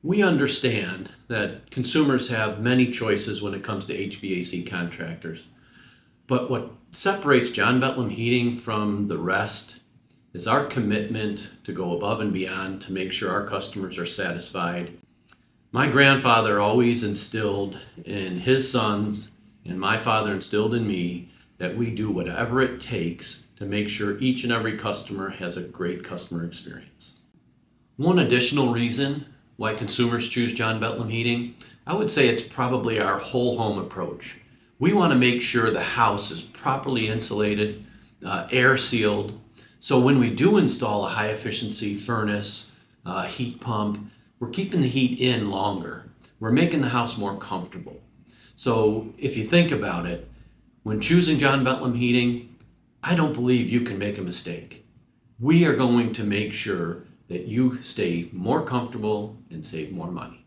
We understand that consumers have many choices when it comes to HVAC contractors, but what separates John Betlem Heating from the rest is our commitment to go above and beyond to make sure our customers are satisfied. My grandfather always instilled in his sons, and my father instilled in me, that we do whatever it takes to make sure each and every customer has a great customer experience. One additional reason why consumers choose John Betlem Heating, I would say it's probably our whole home approach. We want to make sure the house is properly insulated, air sealed, so when we do install a high efficiency furnace, heat pump, we're keeping the heat in longer. We're making the house more comfortable. So if you think about it, when choosing John Betlem Heating, I don't believe you can make a mistake. We are going to make sure that you stay more comfortable and save more money.